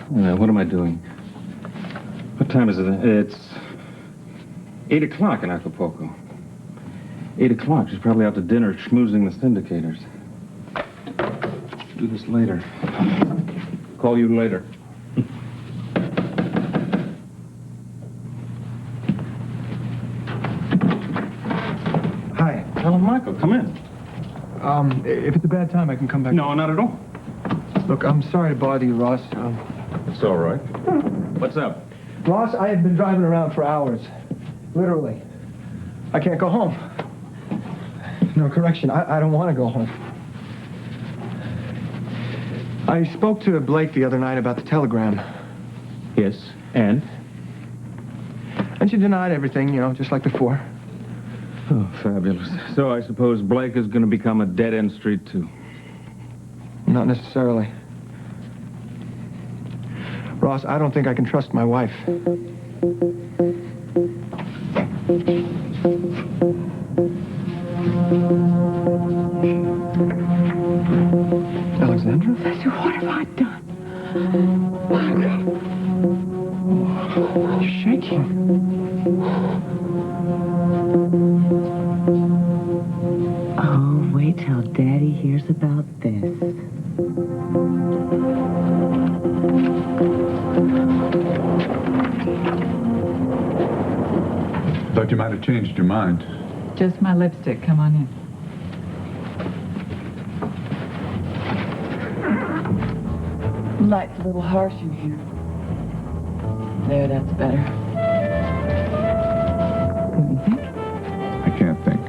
What am I doing? What time is it? It's 8 o'clock in Acapulco. 8 o'clock. She's probably out to dinner schmoozing the syndicators. Do this later. Call you later. Hi. Hello, Michael. Come in. If it's a bad time, I can come back. No, not at all. Look, I'm sorry to bother you, Ross. It's all right. What's up? Ross, I have been driving around for hours. Literally. I can't go home. No, correction. I don't want to go home. I spoke to Blake the other night about the telegram. Yes, and? And she denied everything, just like before. Oh, fabulous. So I suppose Blake is going to become a dead-end street, too. Not necessarily. Ross, I don't think I can trust my wife. Alexandra? What have I done? You're shaking. Oh, wait till Daddy hears about this. Thought you might have changed your mind. Just my lipstick. Come on in. Light's a little harsh in here. There, that's better. What do you think? I can't think.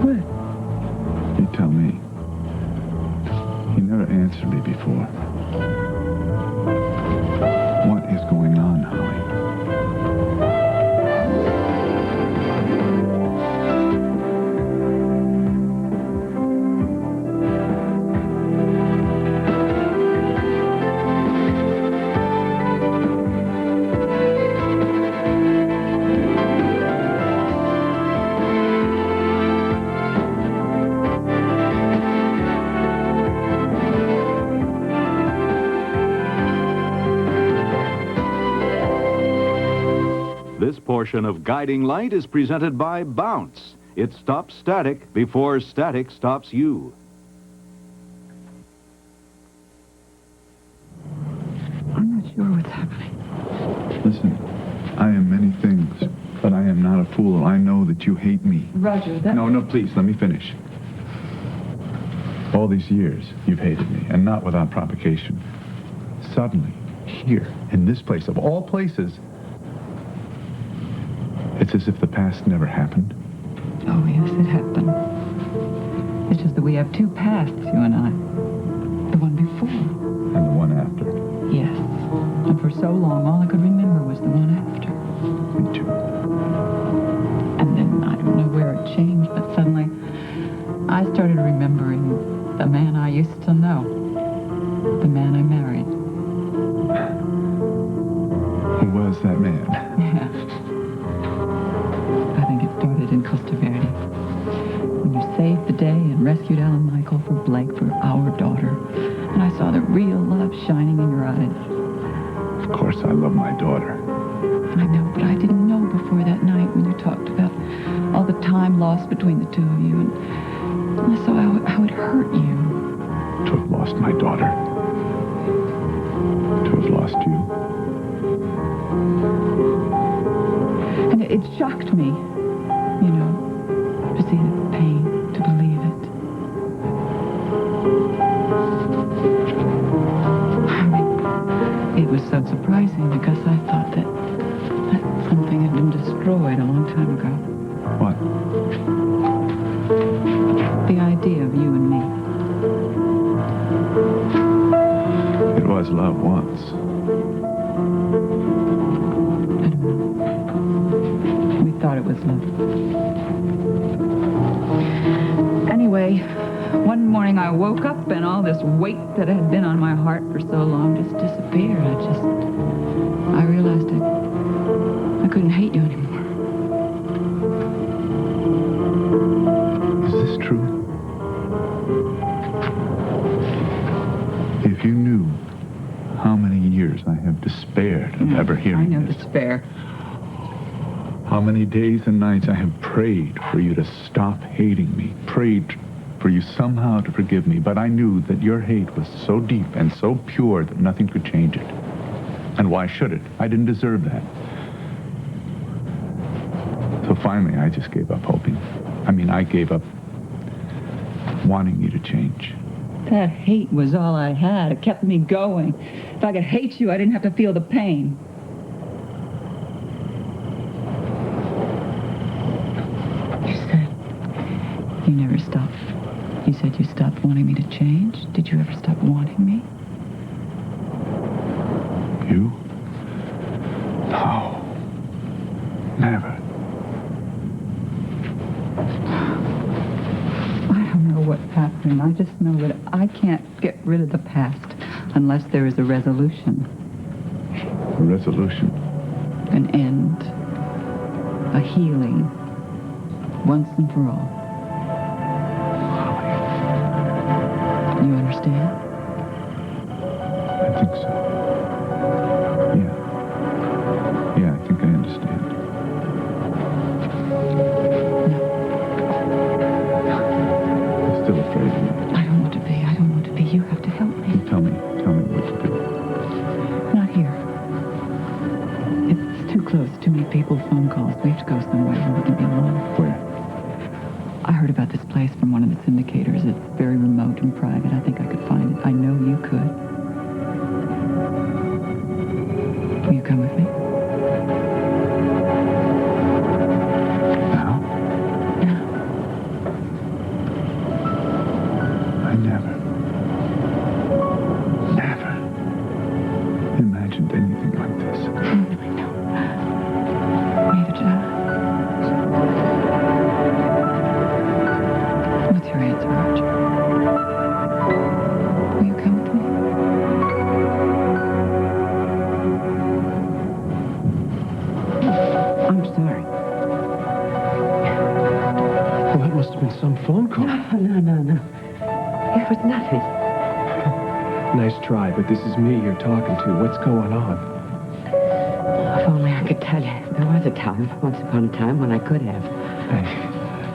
What? You tell me. You never answered me before. What is going on, Holly? This portion of Guiding Light is presented by Bounce. It stops static before static stops you. I'm not sure what's happening. Listen, I am many things, but I am not a fool. I know that you hate me. Roger, that... No, please, let me finish. All these years, you've hated me, and not without provocation. Suddenly, here, in this place, of all places, it's as if the past never happened. Oh, yes, it happened. It's just that we have two pasts, you and I. The one before. And the one after. Yes. And for so long, all I could remember was the one after. Me too. And then, I don't know where it changed, but suddenly, I started remembering the man I used to know. The man I married. Who was that man? Yeah. I think it started in Costa Verde. When you saved the day and rescued Alan Michael for Blake, for our daughter. And I saw the real love shining in your eyes. Of course, I love my daughter. I know, but I didn't know before that night when you talked about all the time lost between the two of you. And I saw how it hurt you. To have lost my daughter. To have lost you. And it shocked me, to see the pain, to believe it. I mean, it was so surprising because I thought that something had been destroyed a long time ago. What? The idea of you and me. It was love once. I don't know. We thought it was love. Anyway, one morning I woke up and all this weight that had been on my heart for so long just disappeared. I realized I couldn't hate you anymore. ever I hearing know this. despair. How many days and nights I have prayed for you to stop hating me, prayed for you somehow to forgive me, but I knew that your hate was so deep and so pure that nothing could change it. And why should it? I didn't deserve that. So finally, I just gave up hoping. I gave up wanting you to change. That hate was all I had. It kept me going. If I could hate you, I didn't have to feel the pain. You said you never stopped. You said you stopped wanting me to change. Did you ever stop wanting me? You? No. Never. I don't know what's happening. I just know that I can't get rid of the past unless there is a resolution, A resolution. an end, a healing, once and for all. You understand? I think so. Yeah. Yeah, I think I understand. I'm still afraid of you. I don't want to be. I don't want to be. You have to help me. Tell me what to do. Not here. It's too close. Too many people, phone calls. We have to go somewhere where we can be alone. Where? I heard about this place from one of the syndicators. It's very remote and private. I think I could find it. I know you could. Will you come with me? Now? No. I never imagined anything like this. I know. Neither did I. What's your answer, Roger? Will you come with me? I'm sorry. Well, that must have been some phone call. No. It was nothing. Nice try, but this is me you're talking to. What's going on? If only I could tell you. There was a time, once upon a time, when I could have.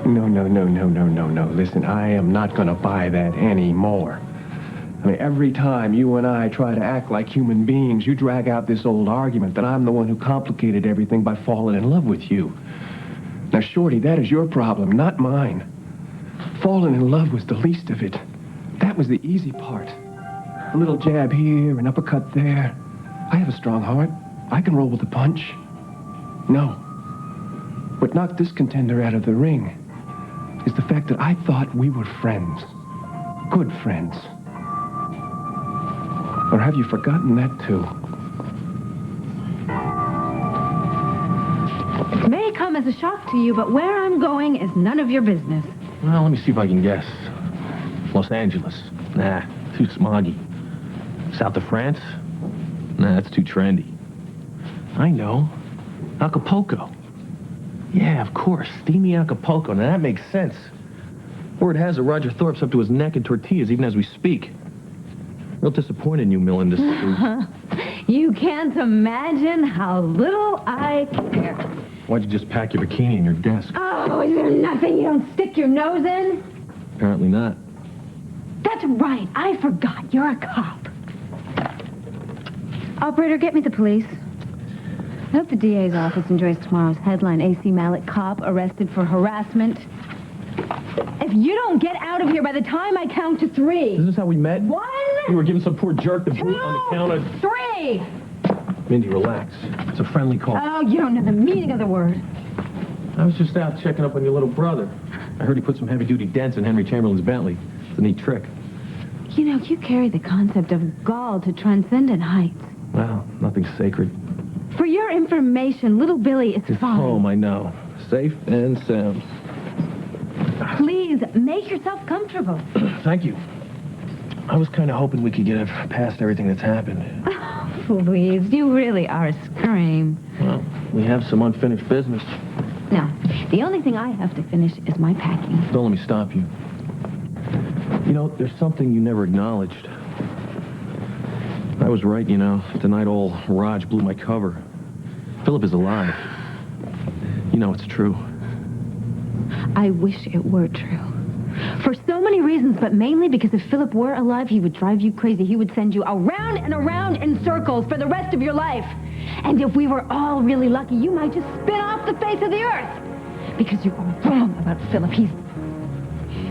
No. Listen, I am not going to buy that anymore. Every time you and I try to act like human beings, you drag out this old argument that I'm the one who complicated everything by falling in love with you. Now, Shorty, that is your problem, not mine. Falling in love was the least of it. That was the easy part. A little jab here, an uppercut there. I have a strong heart. I can roll with the punch. No. What knocked this contender out of the ring is the fact that I thought we were friends. Good friends. Or have you forgotten that, too? It may come as a shock to you, but where I'm going is none of your business. Well, let me see if I can guess. Los Angeles. Nah, too smoggy. South of France? Nah, that's too trendy. I know. Acapulco. Yeah, of course. Steamy Acapulco. Now, that makes sense. Word has it Roger Thorpe's up to his neck in tortillas even as we speak. Real disappointed in you, Melinda. You can't imagine how little I care. Why'd you just pack your bikini in your desk? Oh, is there nothing you don't stick your nose in? Apparently not. That's right. I forgot. You're a cop. Operator, get me the police. I hope the DA's office enjoys tomorrow's headline. AC Malik cop arrested for harassment. If you don't get out of here by the time I count to 3. Is this how we met? 1, You were giving some poor jerk the 2, boot on the counter. 3. Mindy, relax. It's a friendly call. Oh, you don't know the meaning of the word. I was just out checking up on your little brother. I heard he put some heavy-duty dents in Henry Chamberlain's Bentley. It's a neat trick. You know, you carry the concept of gall to transcendent heights. Well, nothing's sacred. For your information, little Billy is It's fine. home, I know. Safe and sound. Please, make yourself comfortable. Thank you. I was kind of hoping we could get past everything that's happened. Oh, please, you really are a scream. Well, we have some unfinished business. Now, the only thing I have to finish is my packing. Don't let me stop you. You know, there's something you never acknowledged. I was right, you know. Tonight, old Raj blew my cover. Philip is alive. You know it's true. I wish it were true. For so many reasons, but mainly because if Philip were alive, he would drive you crazy. He would send you around and around in circles for the rest of your life. And if we were all really lucky, you might just spin off the face of the earth. Because you're all wrong about Philip.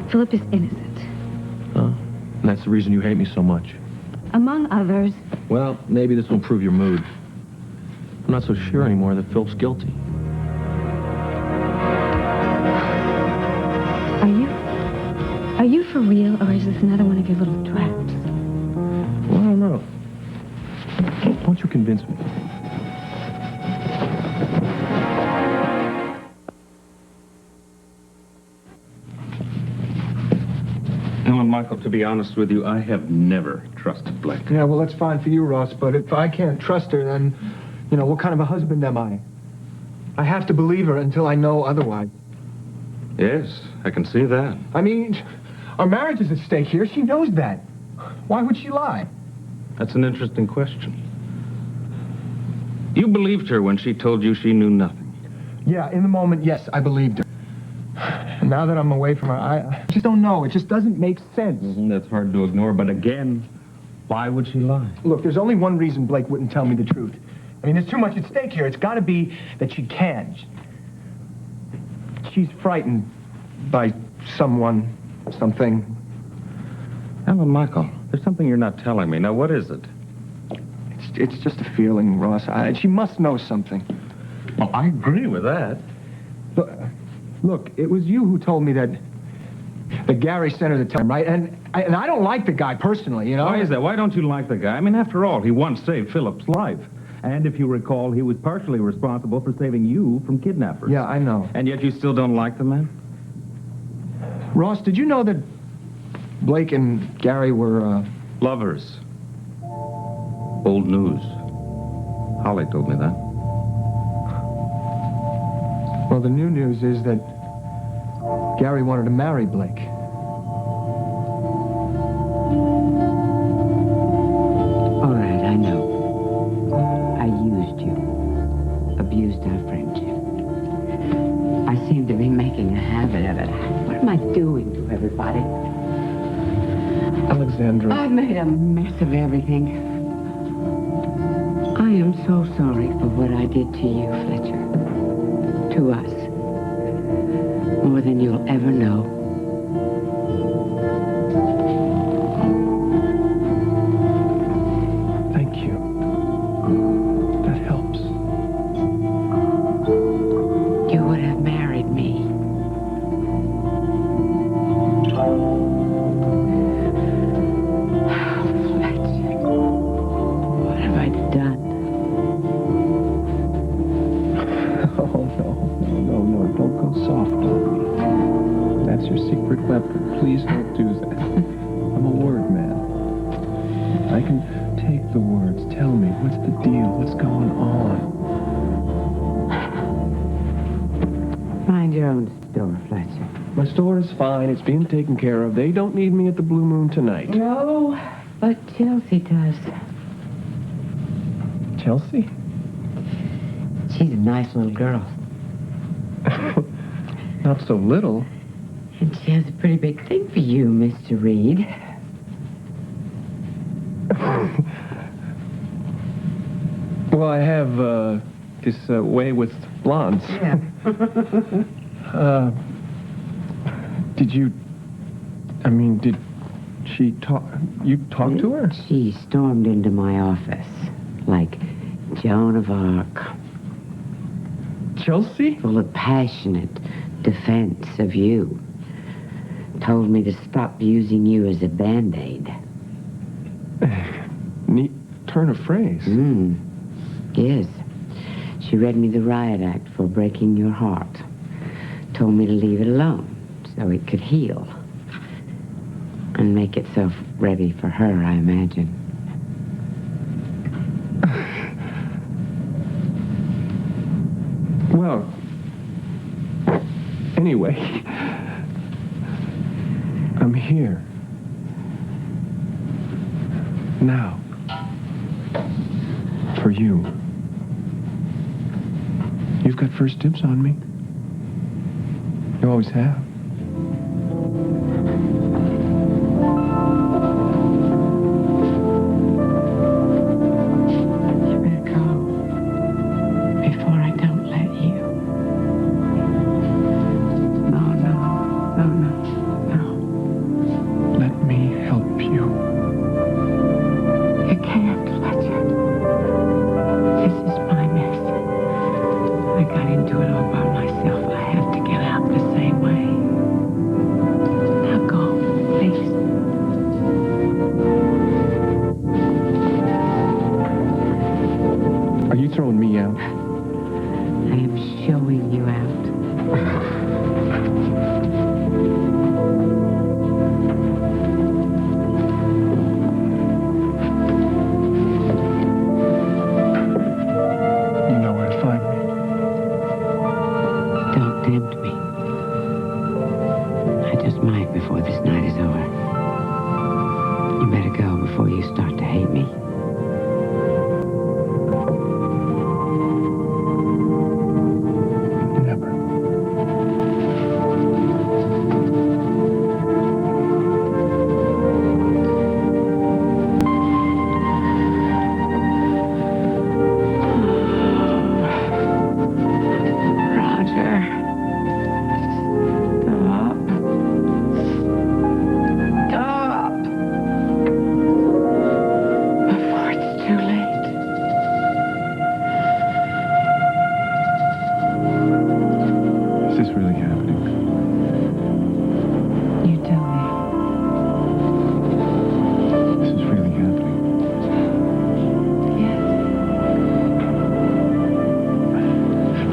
Philip is innocent. Huh? And that's the reason you hate me so much. Among others. Well, maybe this will improve your mood. I'm not so sure anymore that Phil's guilty. Are you for real, or is this another one of your little traps? Well, I don't know. Why don't you convince me? Ellen, Michael, to be honest with you, I have never trusted Blake. Yeah, well, that's fine for you, Ross, but if I can't trust her, then, you know, what kind of a husband am I? I have to believe her until I know otherwise. Yes, I can see that. I mean, our marriage is at stake here. She knows that. Why would she lie? That's an interesting question. You believed her when she told you she knew nothing. Yeah, in the moment, yes, I believed her. And now that I'm away from her, I just don't know. It just doesn't make sense. That's hard to ignore, but again, why would she lie? Look, there's only one reason Blake wouldn't tell me the truth. I mean, there's too much at stake here. It's got to be that she can. She's frightened by someone, something. Ellen, Michael, there's something you're not telling me. Now, what is it? It's just a feeling, Ross. She must know something. Well, I agree with that. Look, it was you who told me that Gary sent her the time, right? And I don't like the guy personally, you know? Why is that? Why don't you like the guy? I mean, after all, he once saved Philip's life. And if you recall, he was partially responsible for saving you from kidnappers. Yeah, I know. And yet you still don't like the man? Ross, did you know that Blake and Gary were, Lovers. Old news. Holly told me that. Well, the new news is that Gary wanted to marry Blake. All right, I know. I used you. Abused our friendship. I seem to be making a habit of it. What am I doing to everybody? Alexandra. I've made a mess of everything. I am so sorry for what I did to you, Fletcher. To us. More than you'll ever know. Thank you. That helps. You would have married me. Fletcher. What have I done? Oh, no, don't go soft on me. That's your secret weapon. Please don't do that. I'm a word man. I can take the words. Tell me, what's the deal? What's going on? Mind your own store, Fletcher. My store is fine. It's being taken care of. They don't need me at the Blue Moon tonight. No, but Chelsea does. Chelsea? She's a nice little girl. Not so little. And she has a pretty big thing for you, Mr. Reed. Well, I have, this, way with blondes. Yeah. Did she talk, you talked to her? She stormed into my office like Joan of Arc, Chelsea? full of passionate defense of you. Told me to stop using you as a Band-Aid. Neat turn of phrase. Yes. She read me the riot act for breaking your heart. Told me to leave it alone so it could heal. And make itself ready for her, I imagine. Well, anyway, I'm here. Now. for you. You've got first dibs on me. You always have. You better go before I don't let you. No. Let me help you. You can't, Fletcher. This is my mess. I got into it all by myself. I have to get out the same way. Now go, please. Are you throwing me out? I am showing you out. You know where to find me. Don't tempt me. I just might before this night is over. You better go before you start to hate me. Never. Roger. Stop. Stop. Before it's too late. Is this really happening? You tell me. This is really happening. Yes.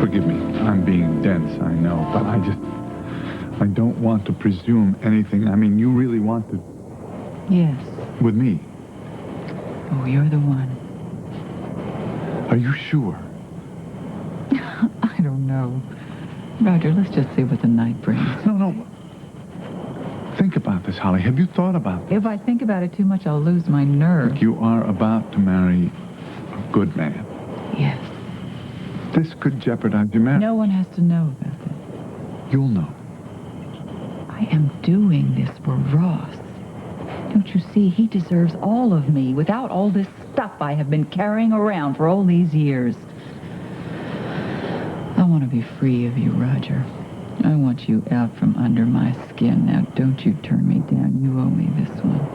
Forgive me. I'm being dense, I know, but I don't want to presume anything. I mean, you really want to... Yes. With me. Oh, you're the one. Are you sure? I don't know. Roger, let's just see what the night brings. No. Think about this, Holly. Have you thought about this? If I think about it too much, I'll lose my nerve. You are about to marry a good man. Yes. This could jeopardize your marriage. No one has to know about it. You'll know. I am doing this for Ross. Don't you see? He deserves all of me without all this stuff I have been carrying around for all these years. I want to be free of you, Roger. I want you out from under my skin. Now, don't you turn me down. You owe me this one.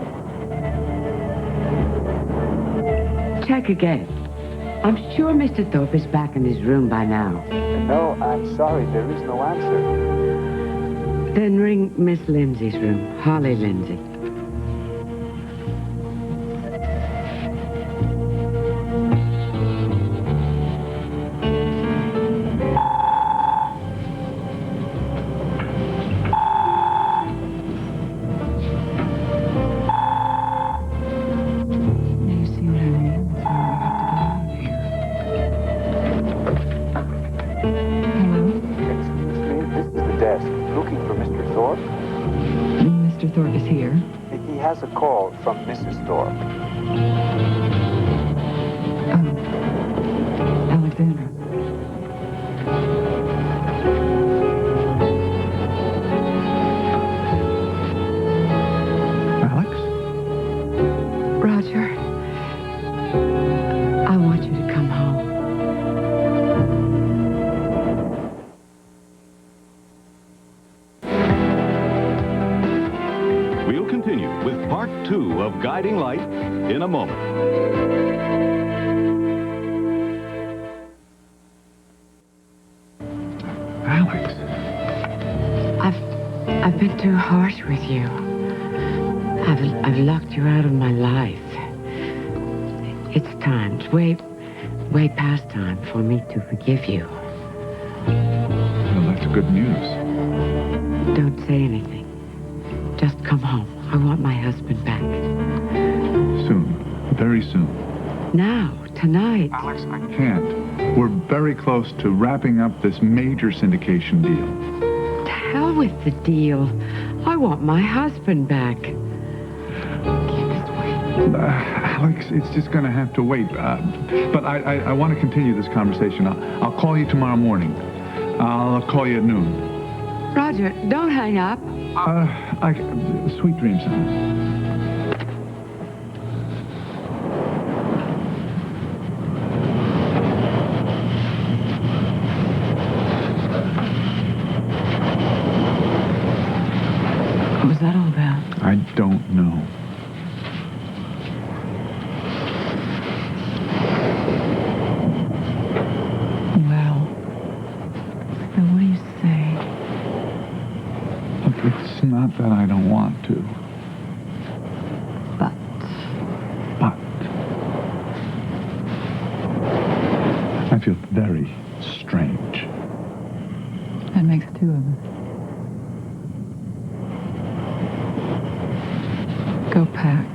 Check again. I'm sure Mr. Thorpe is back in his room by now. No, I'm sorry, there is no answer. Then ring Miss Lindsay's room, Holly Lindsay. Now you see what I mean? That's why we have to get out of here. Hello? Excuse me, this is the desk. Looking for Mr. Thorpe? Mr. Thorpe is here. He has a call from Mrs. Thorpe. Alexandra. Alex? Roger, I want you to come home. We'll continue with part 2 of Guiding Light in a moment. Alex? I've been too harsh with you. I've locked you out of my life. It's time. It's way past time for me to forgive you. Well, that's good news. Don't say anything. Just come home. I want my husband back. Soon. Very soon. Now, tonight. Alex, I can't. We're very close to wrapping up this major syndication deal. To hell with the deal. I want my husband back. Get this way. Alex, it's just going to have to wait. But I want to continue this conversation. I'll call you tomorrow morning. I'll call you at noon. Roger, don't hang up. Sweet dreams, honey. What was that all about? I don't know. Well, so what do you say? Look, it's not that I don't want to. But But I feel very strange. that makes two of us. Go pack.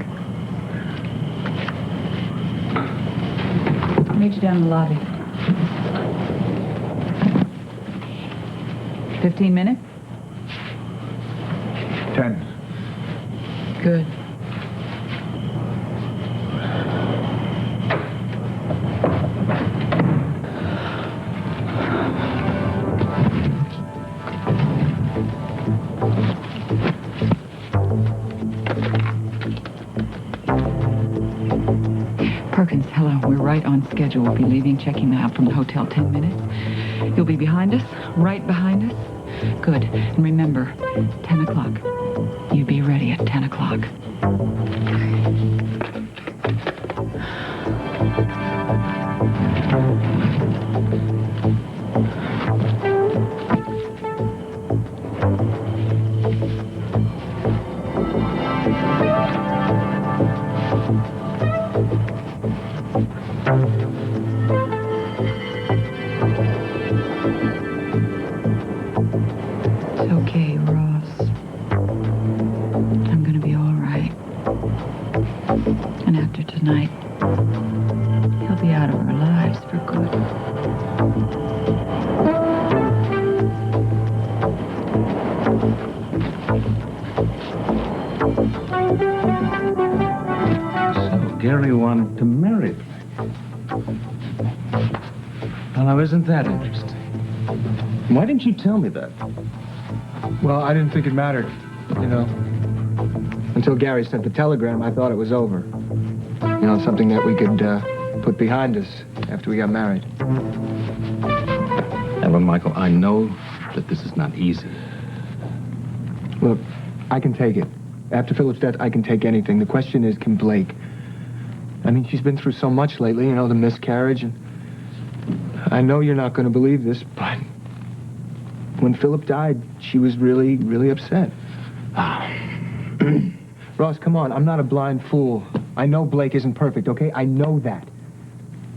I'll meet you down in the lobby. 15 minutes? 10. Good. Perkins, hello. We're right on schedule. We'll be leaving, checking out from the hotel 10 minutes. You'll be behind us, right behind us. Good. And remember, 10 o'clock. You be ready at 10 o'clock. It's okay, Ross. I'm gonna be all right. And after tonight, he'll be out of our lives for good. So Gary wanted to marry me. Well, now, isn't that interesting? Why didn't you tell me that? Well, I didn't think it mattered, you know. Until Gary sent the telegram, I thought it was over. You know, something that we could put behind us after we got married. Yeah, well, Michael, I know that this is not easy. Look, I can take it. After Philip's death, I can take anything. The question is, can Blake? I mean, she's been through so much lately, you know, the miscarriage, and I know you're not going to believe this, but when Philip died, she was really, really upset. Ross, come on, I'm not a blind fool. I know Blake isn't perfect, okay? I know that.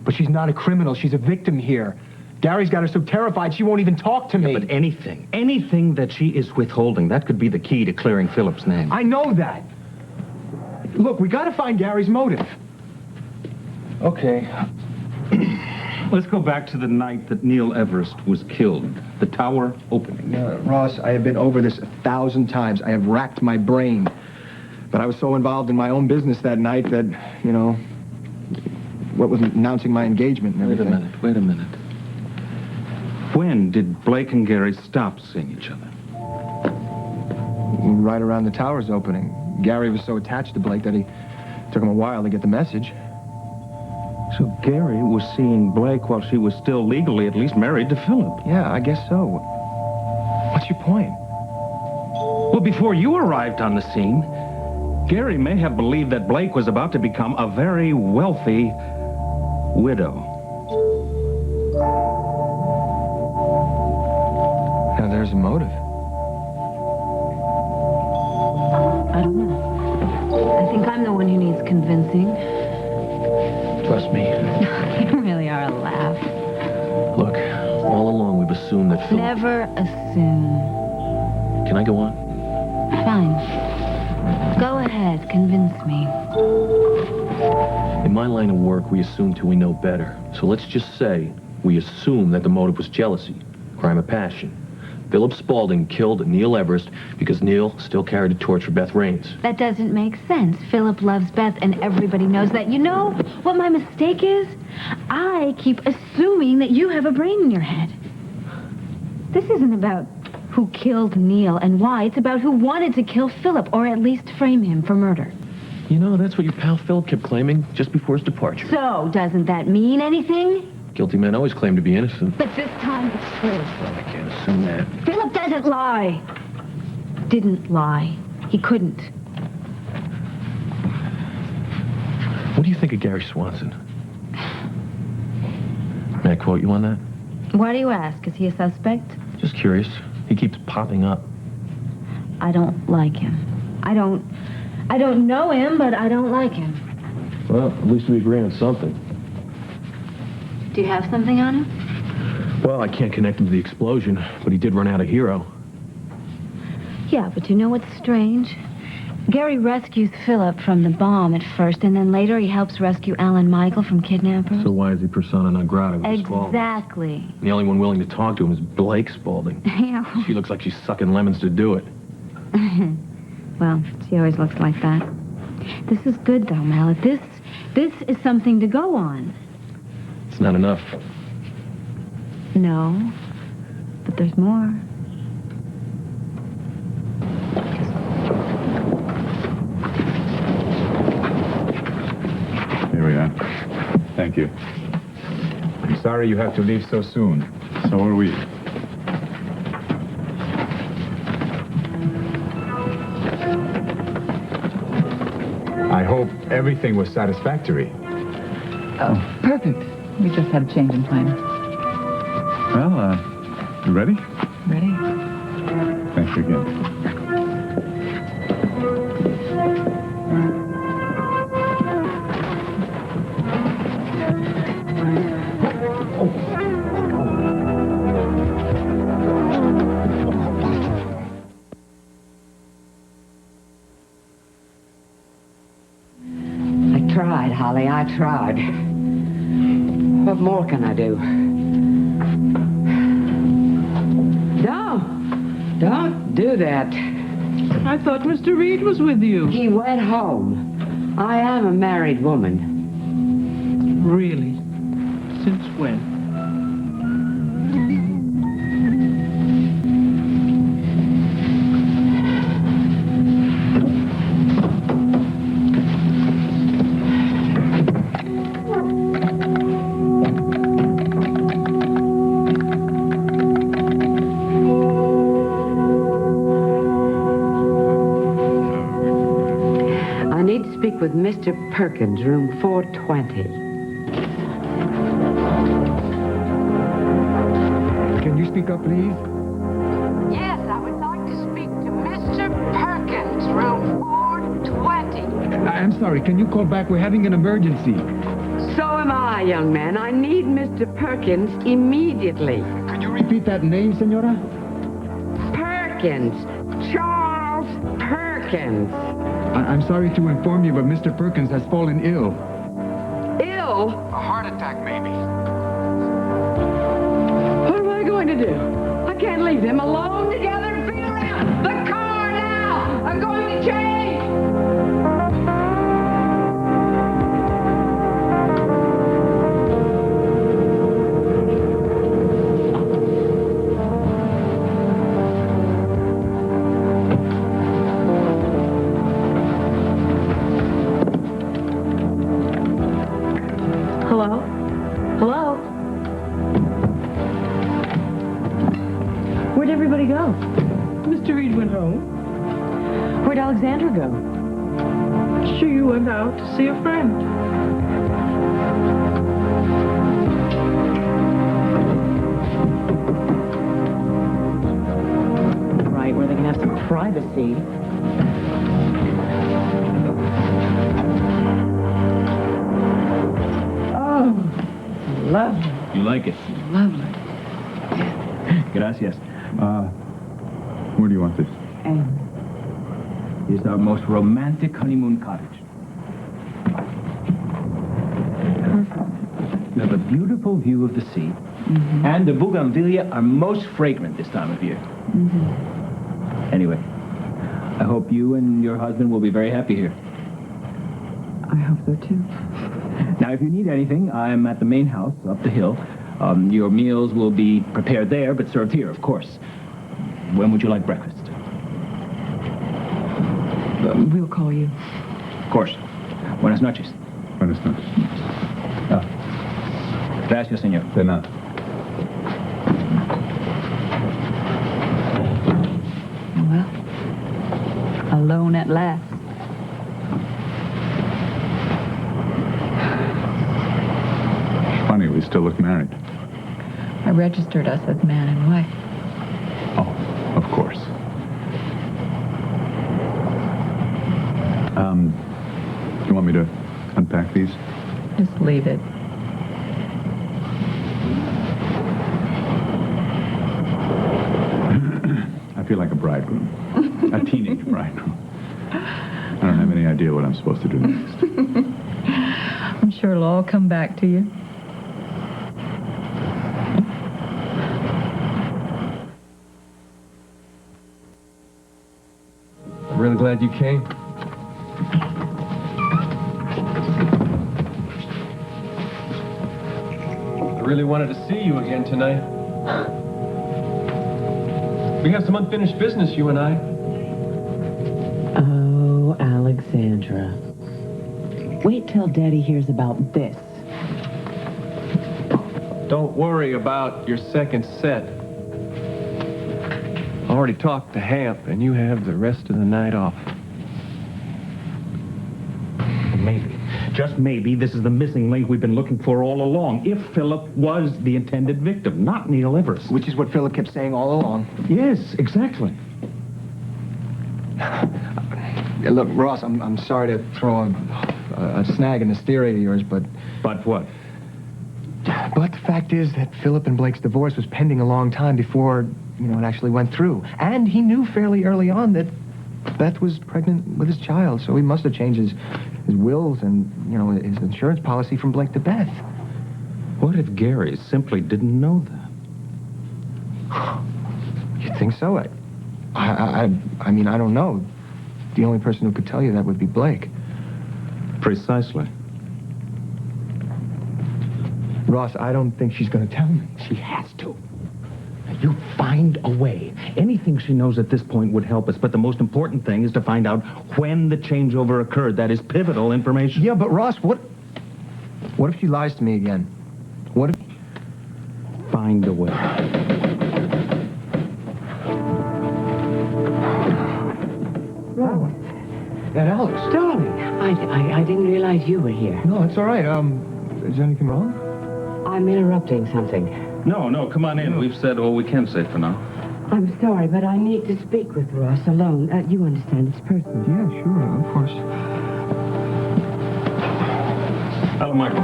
But she's not a criminal. She's a victim here. Gary's got her so terrified she won't even talk to me. But anything that she is withholding, that could be the key to clearing Philip's name. I know that. Look, we got to find Gary's motive. Okay. Let's go back to the night that Neil Everest was killed. The tower opening. Ross, I have been over this 1,000 times. I have racked my brain. But I was so involved in my own business that night that, you know, what with announcing my engagement and everything. Wait a minute. When did Blake and Gary stop seeing each other? Right around the tower's opening. Gary was so attached to Blake that he took him a while to get the message. So Gary was seeing Blake while she was still legally at least married to Philip. Yeah, I guess so. What's your point? Well, before you arrived on the scene, Gary may have believed that Blake was about to become a very wealthy widow. Now, there's a motive. I don't know. I think I'm the one who needs convincing. Trust me. You really are a laugh. Look, all along we've assumed that Philip... Never assume. Can I go on? Fine. Go ahead, convince me. In my line of work, we assume till we know better. So let's just say we assume that the motive was jealousy, crime of passion. Philip Spaulding killed Neil Everest because Neil still carried a torch for Beth Raines. That doesn't make sense. Philip loves Beth, and everybody knows that. You know what my mistake is? I keep assuming that you have a brain in your head. This isn't about who killed Neil and why. It's about who wanted to kill Philip, or at least frame him for murder. You know, that's what your pal Philip kept claiming just before his departure. So, doesn't that mean anything? Guilty men always claim to be innocent. But this time it's true. I can't assume that. Philip doesn't lie. Didn't lie. He couldn't. What do you think of Gary Swanson? May I quote you on that? Why do you ask? Is he a suspect? Just curious. He keeps popping up. I don't like him. I don't know him, but I don't like him. Well, at least we agree on something. Do you have something on him? Well, I can't connect him to the explosion, but he did run out a hero. Yeah, but you know what's strange? Gary rescues Philip from the bomb at first, and then later he helps rescue Alan Michael from kidnappers. So why is he persona non grata with his Spaulding? Exactly. The only one willing to talk to him is Blake Spaulding. Yeah. She looks like she's sucking lemons to do it. Well, she always looks like that. This is good, though, Mallet. This is something to go on. It's not enough. No, but there's more. Here we are. Thank you. I'm sorry you have to leave so soon. So are we. I hope everything was satisfactory. Oh, perfect. We just had a change in plans. Well, you ready? Ready? Thanks again. I tried, Holly, I tried. What more can I do? Don't do that. I thought Mr. Reed was with you. He went home. I am a married woman. Really? Since when? With Mr. Perkins, room 420. Can you speak up, please? Yes, I would like to speak to Mr. Perkins, room 420. I'm sorry, can you call back? We're having an emergency. So am I, young man. I need Mr. Perkins immediately. Can you repeat that name, senora? Perkins. Charles Perkins. I'm sorry to inform you, but Mr. Perkins has fallen ill. Ill? A heart attack, maybe. What am I going to do? I can't leave them alone together. Be around. The car now! I'm going to change! Hello? Hello? Where'd everybody go? Mr. Reed went home. Where'd Alexandra go? She went out to see a friend. Right, where they can have some privacy. Oh, lovely. You like it? Lovely. Gracias. Where do you want this? It's our most romantic honeymoon cottage. You have a beautiful view of the sea, And the bougainvillea are most fragrant this time of year. Anyway, I hope you and your husband will be very happy here. I hope so, too. Now, if you need anything, I'm at the main house up the hill. Your meals will be prepared there, but served here, of course. When would you like breakfast? We'll call you. Of course. Buenas noches. Buenas noches. Gracias, señor. De nada. Well, alone at last. Funny, we still look married. I registered us as man and wife. Oh, of course. You want me to unpack these? Just leave it. I feel like a bridegroom. A teenage bridegroom. I don't have any idea what I'm supposed to do next. I'm sure it'll all come back to you. I'm really glad you came. I really wanted to see you again tonight. We have some unfinished business, you and I. Oh, Alexandra. Wait till Daddy hears about this. Don't worry about your second set. I already talked to Hamp, and you have the rest of the night off. Maybe, just maybe, this is the missing link we've been looking for all along. If Philip was the intended victim, not Neil Everest. Which is what Philip kept saying all along. Yes, exactly. Yeah, look, Ross, I'm sorry to throw a snag in this theory of yours, but... But what? But the fact is that Philip and Blake's divorce was pending a long time before, it actually went through. And he knew fairly early on that Beth was pregnant with his child, so he must have changed his wills and, his insurance policy from Blake to Beth. What if Gary simply didn't know that? You think so? I mean, I don't know. The only person who could tell you that would be Blake. Precisely. Ross, I don't think she's going to tell me. She has to. You find a way. Anything she knows at this point would help us, but the most important thing is to find out when the changeover occurred. That is pivotal information. Yeah, but Ross, what if she lies to me again? What if... Find a way. Ross. That Alex. Darling, I didn't realize you were here. No, it's all right. Is there anything wrong? I'm interrupting something. No, come on in. We've said all we can say for now. I'm sorry, but I need to speak with Ross alone. You understand, it's personal. Yeah, sure, of course. Hello, Michael.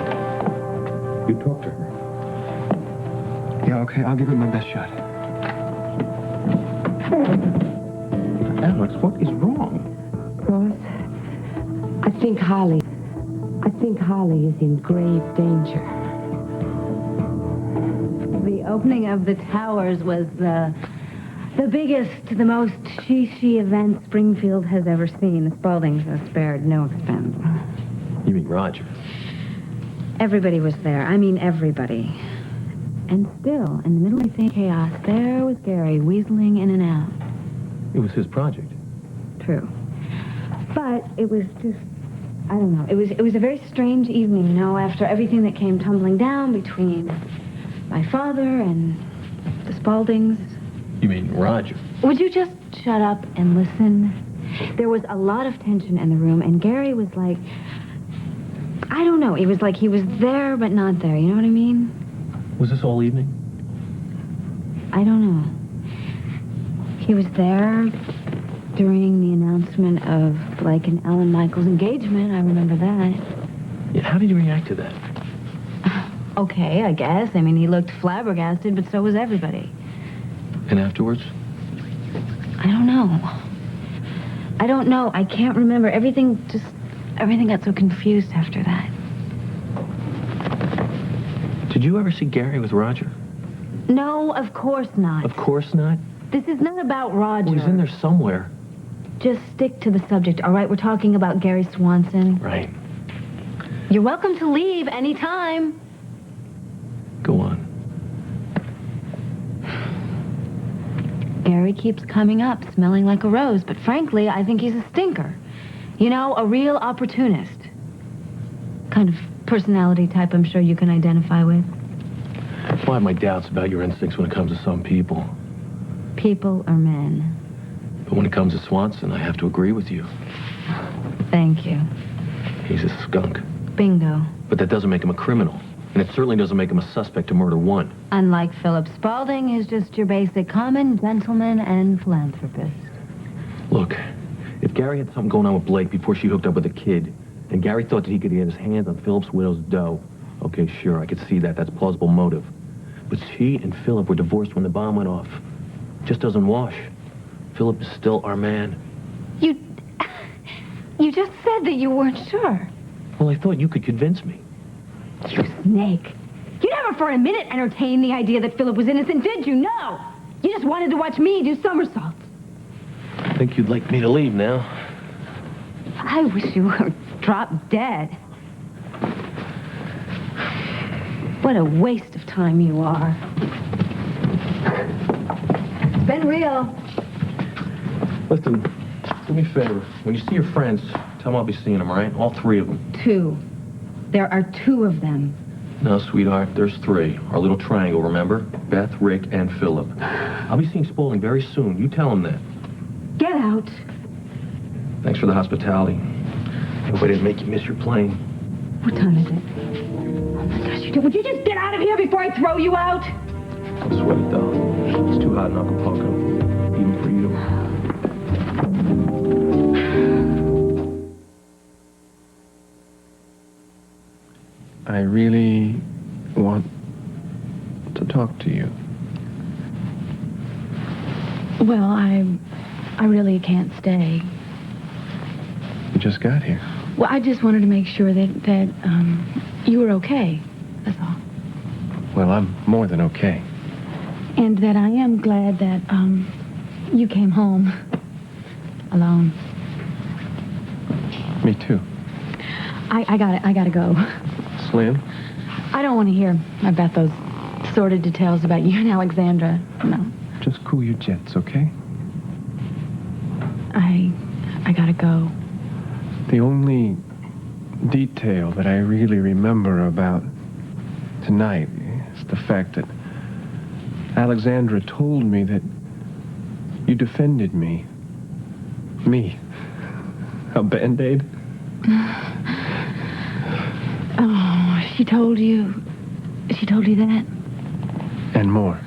You talk to her. Yeah, okay, I'll give it my best shot. Alex, what is wrong? Ross, I think Holly is in grave danger. The opening of the towers was the biggest, the most she event Springfield has ever seen. The Spauldings have spared no expense. You mean Roger? Everybody was there. I mean, everybody. And still, in the middle of the chaos, there was Gary weaseling in and out. It was his project. True. But it was just, I don't know. It was a very strange evening, after everything that came tumbling down between my father and the Spauldings. You mean Roger? Would you just shut up and listen? There was a lot of tension in the room, and Gary was like, I don't know. It was like he was there but not there. You know what I mean? Was this all evening? I don't know. He was there during the announcement of Blake and Ellen Michaels' engagement. I remember that. Yeah, how did you react to that? Okay, I guess. I mean, he looked flabbergasted, but so was everybody. And afterwards? I don't know. I can't remember. Everything got so confused after that. Did you ever see Gary with Roger? No, of course not. Of course not. This is not about Roger. Well, he's in there somewhere. Just stick to the subject, all right? We're talking about Gary Swanson. Right. You're welcome to leave anytime. Go on. Gary keeps coming up, smelling like a rose, but frankly, I think he's a stinker. You know, a real opportunist. Kind of personality type I'm sure you can identify with. Well, I have my doubts about your instincts when it comes to some people. People or men? But when it comes to Swanson, I have to agree with you. Thank you. He's a skunk. Bingo. But that doesn't make him a criminal. And it certainly doesn't make him a suspect to murder one. Unlike Philip Spaulding, he's just your basic common gentleman and philanthropist. Look, if Gary had something going on with Blake before she hooked up with the kid, and Gary thought that he could get his hands on Philip's widow's dough, okay, sure, I could see that. That's a plausible motive. But she and Philip were divorced when the bomb went off. Just doesn't wash. Philip is still our man. You just said that you weren't sure. Well, I thought you could convince me. You snake. You never for a minute entertained the idea that Philip was innocent, did you? No. You just wanted to watch me do somersaults. I think you'd like me to leave now. I wish you were drop dead. What a waste of time you are. It's been real. Listen, do me a favor. When you see your friends, tell them I'll be seeing them, all right? All three of them. 2. There are 2 of them. No, sweetheart, there's 3. Our little triangle, remember? Beth, Rick, and Philip. I'll be seeing Spaulding very soon. You tell him that. Get out. Thanks for the hospitality. Hope I didn't make you miss your plane. What time is it? Oh my gosh, would you just get out of here before I throw you out? Don't sweat it, though. It's too hot in Acapulco. Even for you. I really want to talk to you. Well, I really can't stay. You just got here. Well, I just wanted to make sure that you were okay. That's all. Well, I'm more than okay. And that I am glad that you came home alone. Me too. I gotta go. Slim? I don't want to hear about those sordid details about you and Alexandra. No. Just cool your jets, okay? I gotta go. The only detail that I really remember about tonight is the fact that Alexandra told me that you defended me. Me. A Band-Aid? Oh, she told you that? And more.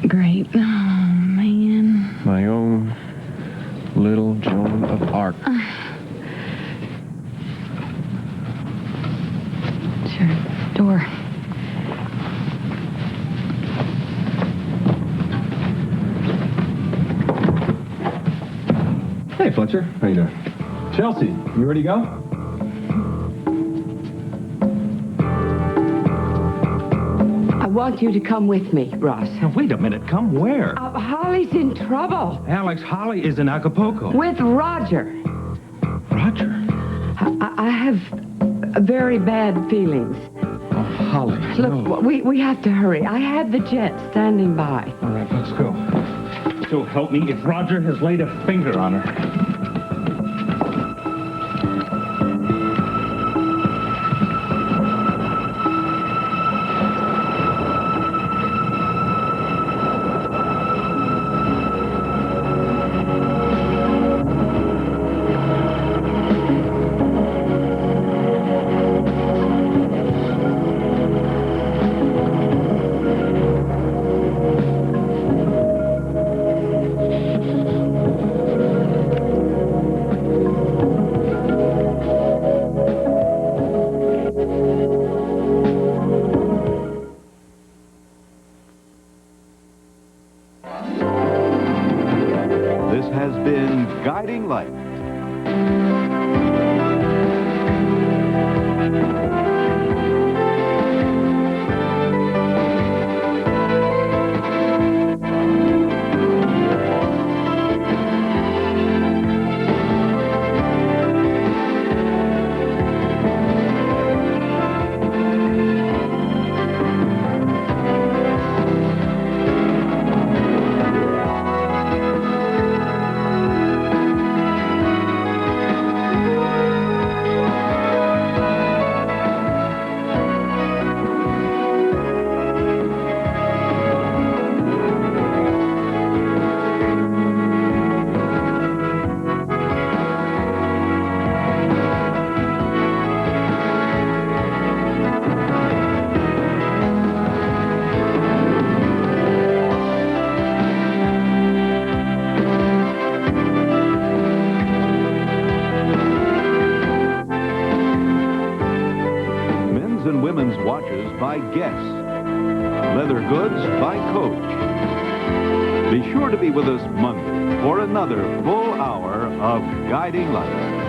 Great. Oh, man. My own little Joan of Arc. Sure. Door. Hey, Fletcher. How you doing? Chelsea, you ready to go? I want you to come with me, Ross. Now, wait a minute. Come where? Holly's in trouble. Alex, Holly is in Acapulco. With Roger. Roger? I have very bad feelings. Oh, Holly. Look, no. we have to hurry. I have the jet standing by. All right, let's go. So help me if Roger has laid a finger on her. This has been Guiding Light. by Guess. Leather goods by Coach. Be sure to be with us Monday for another full hour of Guiding Light.